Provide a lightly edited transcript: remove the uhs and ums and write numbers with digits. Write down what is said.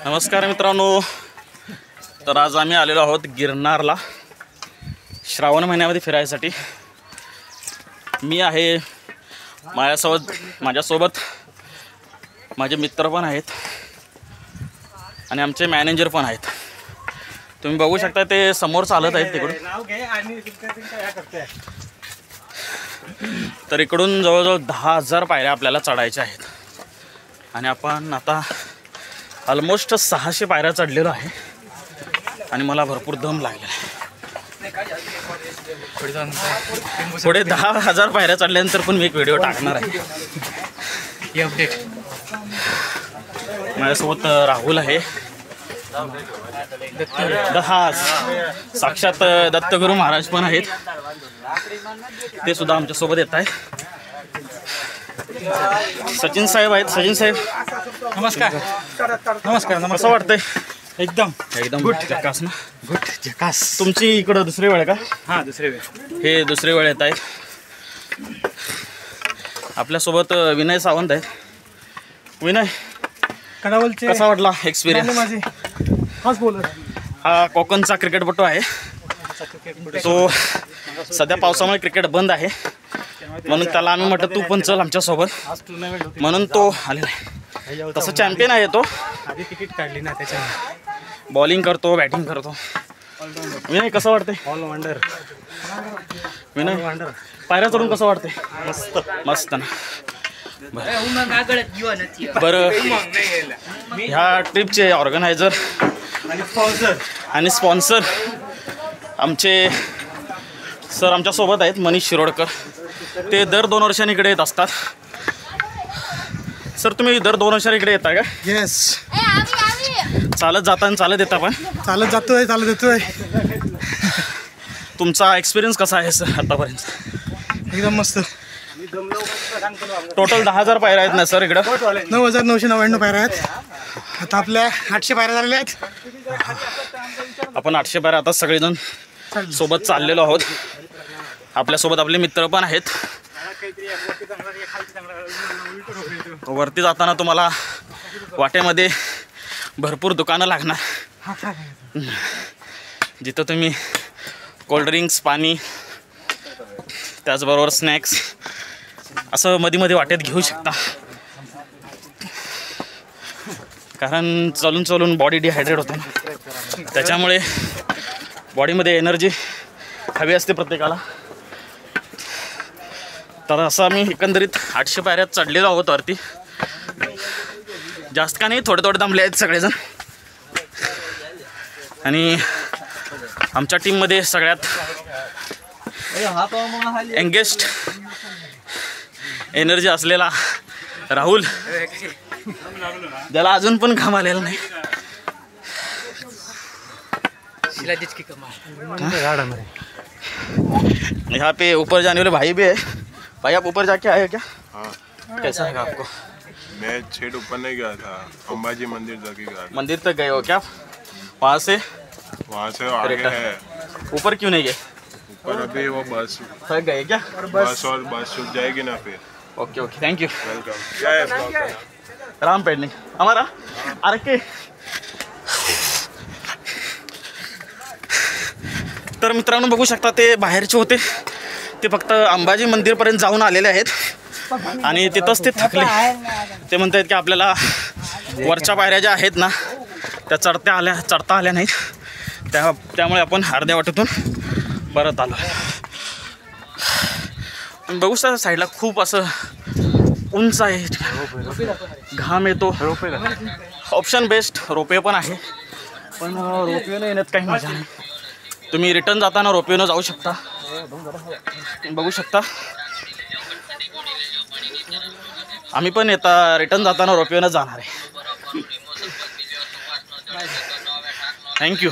नमस्कार मित्रांनो, तर आज आम्ही आलेलो आहोत गिरनारला श्रावण महिन्यामध्ये फिरायसाठी। मी आहे, माझ्यासोबत माझे मित्र पण आहेत आणि आमचे मॅनेजर पण आहेत। तुम्ही बघू शकता ते समोर चालत आहेत तिकडून। तर इकडून जवळजवळ 10,000 पायऱ्या आपल्याला चढायच्या आहेत आणि आपण आता ऑलमोस्ट 600 पायऱ्या चढलेलो आहे आणि मला भरपूर दम लागलेला आहे। पुढे 10,000 पायऱ्या चढल्यानंतर पण मी एक व्हिडिओ टाकणार आहे। माझ्यासोबत राहुल आहे, साक्षात दत्तगुरू महाराज पण आहेत, ते सुद्धा आमच्यासोबत येत आहे। सचिन साहेब आहेत। सचिन साहेब नमस्कार। नमस्कार। कसं वाटतंय? एकदम गुड झकास ना? गुड झकास। तुमची इकडं दुसरी वेळ का? हां, दुसरी वेळ। हे दुसरी वेळ येत आहे। आपल्यासोबत विनय सावंत आहेत। विनय, कडावलचे कसा वाटला एक्सपिरियन्स? माझे हाच बॉलर हा कोकणचा क्रिकेटपटू आहे। तो सध्या पावसामुळे क्रिकेट बंद आहे, म्हणून त्याला आम्ही म्हटलं तू पण चल आमच्यासोबत, म्हणून तो आलेला आहे। तसं चॅम्पियन आहे तो, आधी तिकीट काढली ना त्याच्या। बॉलिंग करतो, बॅटिंग करतो। विनय कसं वाटतंय? All wonder. विनय, पायऱ्या चढून कसं वाटतंय? मस्त मस्त ना? बरं, ह्या ट्रिपचे ऑर्गनायझर आणि स्पॉन्सर आमचे सर आमच्यासोबत आहेत, मनीष शिरोडकर। ते दर 2 वर्षांनी इकडे येत असतात। सर, तुम्ही दर 2 वर्षांनी इकडे येता का? येस। चालत जाता आणि चालत येता पण? चालत जातोय, चालत येतोय। तुमचा एक्सपिरियन्स कसा आहे सर आतापर्यंत? एकदम मस्त। टोटल 10,000 पायऱ्या आहेत ना सर इकडं? 9,999 पायऱ्या आहेत। आता आपल्या 800 पायऱ्या झालेल्या आहेत। आपण 800 पायऱ्या आता सगळेजण सोबत चाललेलो आहोत। आपल्यासोबत आपले मित्र पण आहेत। वरती जाताना तुम्हाला वाटेमध्ये भरपूर दुकानं लागणार, जिथं तुम्ही कोल्ड्रिंक्स, पाणी, त्याचबरोबर स्नॅक्स असं मध्ये वाटेत घेऊ शकता, कारण चलून बॉडी डिहायड्रेट होते ना, त्याच्यामुळे बॉडीमध्ये एनर्जी हवी असते प्रत्येकाला। तर असं आम्ही एकंदरीत 800 पायऱ्यात चढलेलो आहोत वरती। जास्त का नाही, थोडे दमले आहेत सगळेजण। आणि आमच्या टीममध्ये सगळ्यात एंगेस्ट एनर्जी असलेला राहुल, ज्याला अजून पण घाम आलेला नाही। यहाँ पे ऊपर जाने वाले भाई भी है। भाई, आप ऊपर जाके आए क्या? हाँ। कैसा है आपको? मैं छेड़ ऊपर नहीं गया था, अंबाजी मंदिर तक ही गया था। मंदिर तक गए हो क्या? वहाँ से आगे है। ऊपर क्यों नहीं गए? ऊपर अभी वो बस थक गए क्या? बस छूट जाएगी ना फिर। Okay okay, thank you. Welcome. क्या है ब्लॉग का नाम? राम पेडनिंग हमारा आरके। तर मित्रांनो, बघू शकता ते बाहेरचे होते, ते फक्त अंबाजी मंदिरपर्यंत जाऊन आलेले आहेत आणि तिथंच ते थकले। ते म्हणत आहेत की आपल्याला वरच्या पायऱ्या ज्या आहेत ना त्या चढता आल्या नाहीत, त्यामुळे आपण अर्ध्या वाटेतून परत आलो। बघू शकता साईडला खूप असं उंच आहे, घाम येतो। ऑप्शन बेस्ट रोपवे पण आहे, पण रोपवेनं येण्यात काही मजा नाही। तुम्ही रिटर्न जाताना रोपवेनं जाऊ शकता। बघू शकता आम्ही पण रिटर्न जाताना रोपवेनं जाणार आहे। थँक्यू।